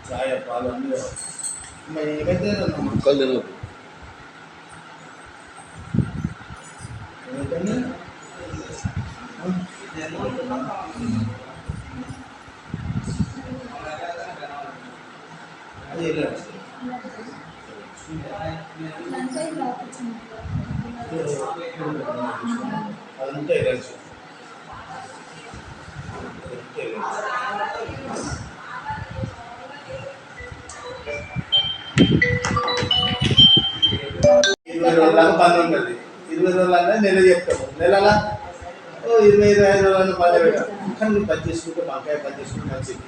చాయ్ పాలు అన్నీ మరి ఏమైతే ముక్కలు అదంతా ఇరచ్చు ఇరవై రోజులకు పని ఉంటుంది 20 రోజులన్నా నెల చెప్తాము నెలలా 20-25 రోజులను పని పెట్టాం కానీ నువ్వు పని చేసుకుంటే వంకాయ పని చేసుకుంటే మంచిది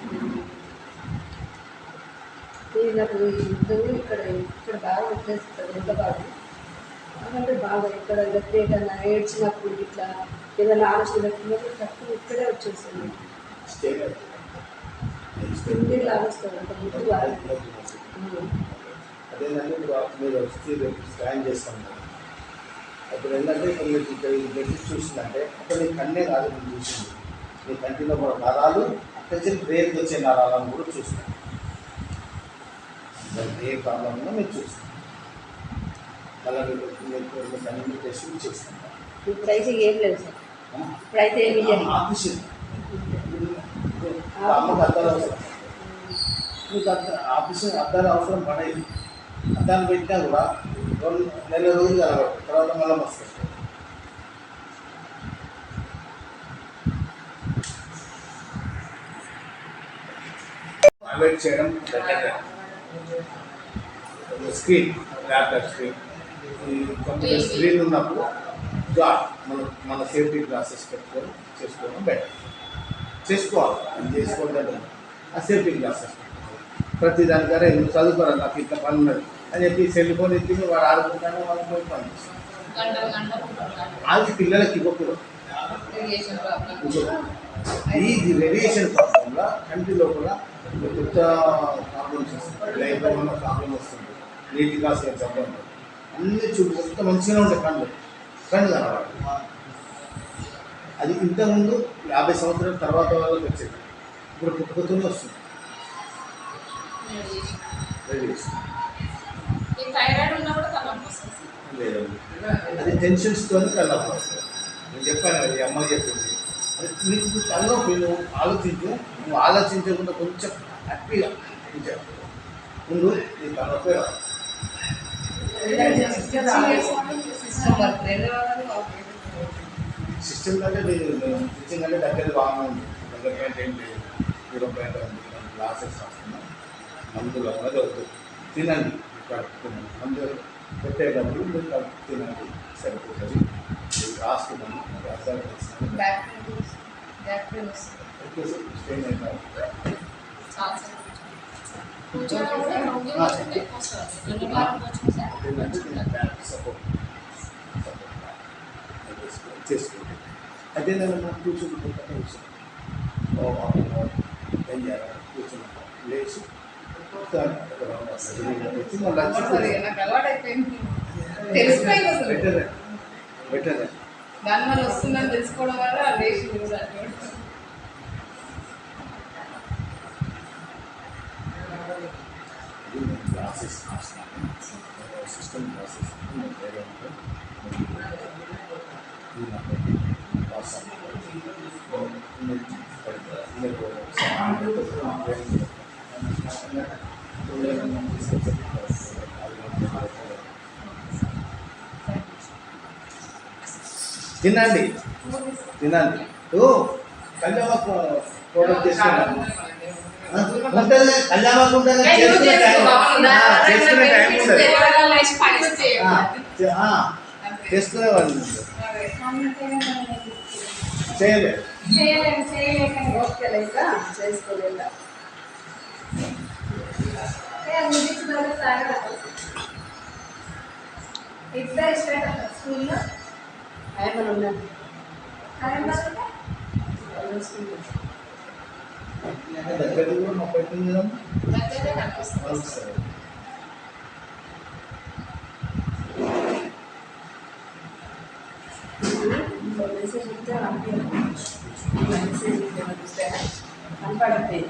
ఇక్కడ బాగా వచ్చేస్తుంది ఎంత బాగా అంటే బాగా ఇక్కడ ఏదైనా ఏడ్చినప్పుడు ఇట్లా ఏదైనా ఆలోచన పెట్టినప్పుడు తక్కువ ఇక్కడే వచ్చేస్తుంది లాగా వస్తుంది అంత ముందు అదేంటంటే మీరు వచ్చి స్కాన్ చేస్తాం అప్పుడు ఏంటంటే ఇప్పుడు మీకు ఇక్కడ పెట్టి చూసిందంటే అప్పుడు నీ కన్నే కాదు నేను చూసింది నీ కంటిలో కూడా నరాలు అక్కడి నుంచి బ్రెయిన్కి వచ్చే నరాలను కూడా చూస్తాను ఏ ప్రాబ్లం ఉందో మీరు చూస్తాం మళ్ళీ మీకు కన్నీ టెస్ట్ చేస్తాం ఇప్పుడైతే ఏం లేదు సార్ ఇప్పుడైతే ఏమి ఆఫీసు అమ్మకి అద్దాలు అవసరం మీకు ఆఫీసు అద్దాలు అవసరం పడేది అద్దాలు పెట్టినా కూడా 2 నెలల రోజులు కలగదు తర్వాత మళ్ళీ వస్తుంది అవాయిడ్ చేయడం screen laptop screen computer screen ఉన్నప్పుడు మన సేఫ్టీ గ్లాసెస్ పెట్టుకొని చేసుకోవడం బెటర్ చేసుకోవాలి అది చేసుకోవడం ఆ సేఫ్టీ గ్లాసెస్ ప్రతి దానికరే నువ్వు చదువుకోరా నాకు ఇంత పని ఉన్నది అని చెప్పి సెల్ ఫోన్ ఎత్తి వాడు ఆడుకుంటాను వాళ్ళకి పోయి పని చేస్తాను అది పిల్లలకి ఇవ్వకూడదు ఈ రేడియేషన్ ప్రాబ్లంలో కంటి లోపల కొత్త ప్రాబ్లమ్స్ వస్తుంది లైఫ్లో ఉన్న ప్రాబ్లం వస్తుంది నీటి కాసిన జబ్బు అన్నీ చూడు ఎంత మంచిగా ఉండే కళ్ళు కనబడాలి అది ఇంతకుముందు 50 సంవత్సరాల తర్వాత వాళ్ళకి వచ్చేది ఇప్పుడు పుట్టుకతోనే వస్తుంది లేదండి అది టెన్షన్స్తో తలనొప్పి వస్తుంది నేను చెప్పాను అది అమ్మ చెప్పింది అది నీకు తలనొప్పి నువ్వు ఆలోచించకుండా కొంచెం హ్యాపీగా ముందు నీ తలనొప్పి రాదు సిస్టమ్ కంటే టీచింగ్ అంటే దగ్గర బాగానే ఉంది దగ్గర పాయింట్ ఏం లేదు 0 పాయింట్ గ్లాసెస్ రాస్తున్నాం మందులు అన్నది వద్దు తినండి కడుపుతున్నాను మందు పెట్టేటప్పుడు మీరు కడుపు తినండి సరిపోతుంది రాస్తున్నాను స్టెయిన్ అయినా చేసుకుంటే అయితే నేను కూర్చుంటే కూర్చున్నా లేచి బెటర్ దానివల్ల వస్తుందని తెలుసుకోవడం వల్ల లేచి క్లాసెస్ సిస్టమ్ క్లాసెస్ తినండి తినండి కళ్యాణకు ప్రోడక్ట్ చేసుకున్నాను ఉంటుంది కళ్యాణకు ఉంటుంది చేసుకునే టైం ఉంటుంది చేసుకునేవాళ్ళు చేయలేదు చేసుకోలేదు స్కూల్లో దగ్గర కూడా మా పెట్టింది కదా మెసేజ్ ఇస్తే మెసేజ్ కనపడతాయి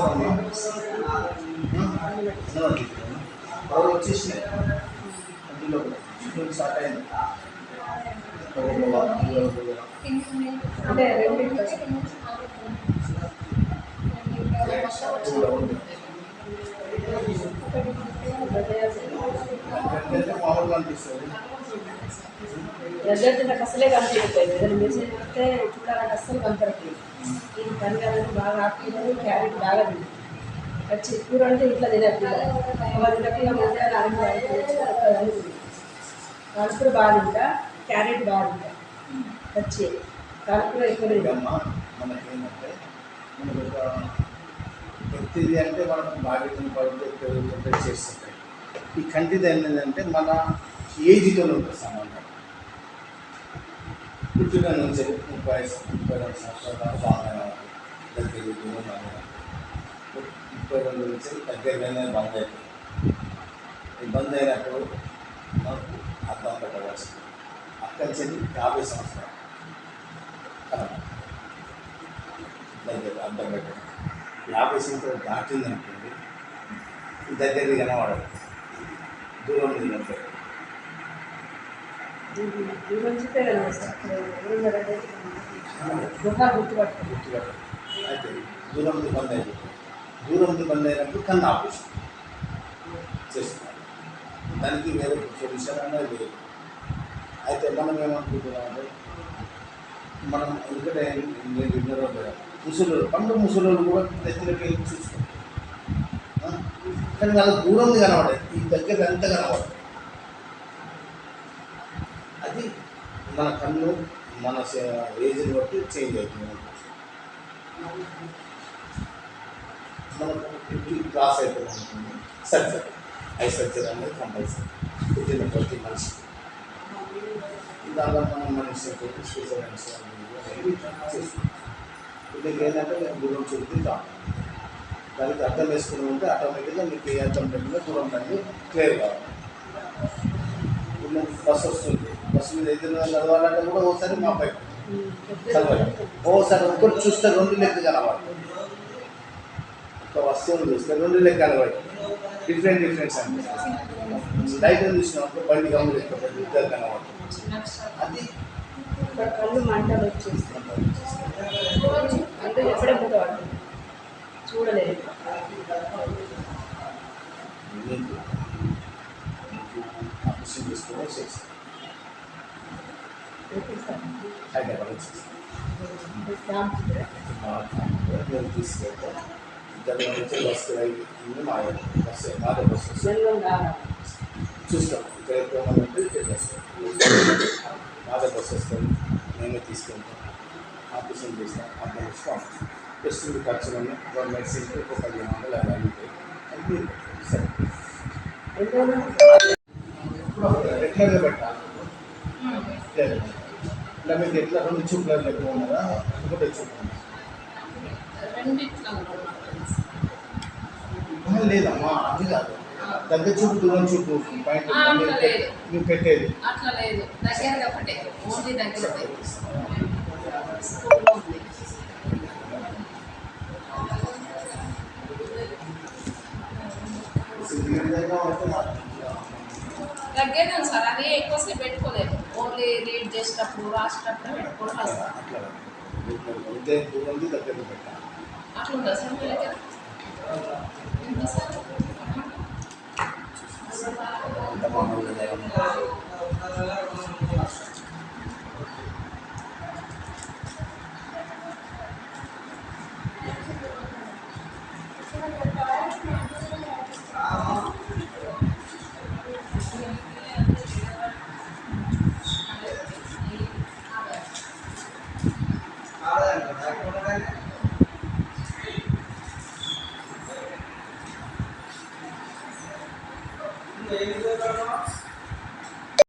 చేస్తారమ్మా వాళ్ళు వచ్చేసినాయి అందులో స్కూల్ స్టార్ట్ అయింది అంటే రెండింటి మామూలుగా అనిపిస్తుంది ఎదురైతే నాకు అసలే కనిపించట్లేదు ఏదైనా మెసేజ్ వస్తే చూడాలంటే అస్సలు కనపడట్లేదు ఇది పని కాదని బాగా ఆకులు క్యారెట్ బాగా తింది వచ్చి కూర అంటే ఇంట్లో తినట్లేదు 10 గంటల మధ్యాహ్నం కాలుపుర బాగా తింటా క్యారెట్ బాగా తింటా వచ్చి కాలుపుర ఎక్కువ తింటా అమ్మ మనకేంటంటే మనకు ఒక వ్యక్తిది అంటే మనం బాధ్యతను పడుతుంటే చేస్తుంటాయి ఈ కంటిది ఏంటంటే మన ఏజ్తో ఉంటుంది సంబంధం పుట్టిన నుంచి 32 సంవత్సరాల బాగా దగ్గర దూరం 32 నుంచి దగ్గరగానే బంద్ అవుతుంది ఈ బంద్ అయినప్పుడు మనకు అర్థం పెట్టవచ్చు అక్కడి నుంచి 50 సంవత్సరాలు దగ్గర అర్థం పెట్టడం 50 సంవత్సరాలు దాటింది అనుకోండి దగ్గరది కనబడదు దూరం కనబడదు దూరం చూస్తే కనిపిస్తాను ముఖాలు గుర్తుపట్టుకుంది అయితే దూరం బంద్ అయిపోతుంది దూరం బంద్ అయినప్పుడు కన్ను ఆపరేషన్ చేసుకోవాలి దానికి వేరే సొల్యూషన్ అనేది లేదు అయితే మనం ఏమనుకుంటున్నామంటే మనం ఎందుకంటే నేను విన్నరో ముసలు ముసలోళ్ళు కూడా దగ్గరికి వెళ్ళి చూసుకుంటాం కానీ వాళ్ళకి దూరం కనబడదు ఈ దగ్గర ఎంత కనబడదు అది మన కన్ను మన ఏజ్ని బట్టి చేంజ్ అవుతుంది మనకు 50 క్రాస్ అయిపోతుంది సర్జరీ ఐ సర్జరీ అనేది కంపల్సరీ పుట్టిన ప్రతి మనిషి దానిలో మనం మనిషి స్పెషల్ చేసుకుంటాం దీనికి ఏంటంటే దూరం చూపుతాం దానికి అర్థం వేసుకుని ఉంటే ఆటోమేటిక్గా మీకు ఏ అర్థం పెట్టినా దూరం అనేది క్లియర్ కావాలి బస్సు వస్తుంది బస్సు మీద ఎదురు చదవాలంటే కూడా ఒకసారి మా పై చదవాలి ఓసారి ఒకటి చూస్తే 2 లెక్క కనబడి ఒక వస్తువుని చూస్తే 2 లెక్క కనబడి డిఫరెంట్స్ అనిపిస్తుంది లైట్ చూసినప్పుడు బండి గమ్ములు ఎక్కువ ఇద్దరు కనబడుతుంది అది కళ్ళు మంటలు వచ్చేస్తాయి అంటే ఎప్పుడెప్పుడు పడుతుంది చూడలేదు ఆపరేషన్ చేసుకుని చేస్తాం హైదరాబాద్ మేము తీసుకెళ్తాం దాని నుంచి బస్సు అయింది మాదే బస్సు చూస్తాం ఇక్కడ ఎక్కువ ఇక్కడ వస్తాం మాదే బస్సు వస్తుంది మేమే తీసుకెళ్తాం ఆపరేషన్ చేస్తాం అర్థం ఇస్తాం టెస్టింగ్ ఖర్చులన్నీ మెడిసిన్కి ఒక 1500 అలా అవుతాయి సరే రెగ్యులర్గా పెట్టాలి ఇలా మీకు ఎట్లా 2 చూపులు ఎక్కువ ఉన్నదా ఒకటే చూపు లేదమ్మా అది కాదు దగ్గర చూపు దూరం చూపు పాయింట్ మీరు పెట్టేది అట్లా లేదు దగ్గర ఒకటే ఓన్లీ దగ్గర దగ్గర సార్ అది ఎక్కువసేపు పెట్టుకోలేదు ఓన్లీ రీడ్ చేసేటప్పుడు రాసేటప్పుడు పెట్టుకోవడం అట్లా దూరం దగ్గర పెట్టాలి అట్లా ఉందా సార్ మీ దగ్గర ఎంత సార్ ఏం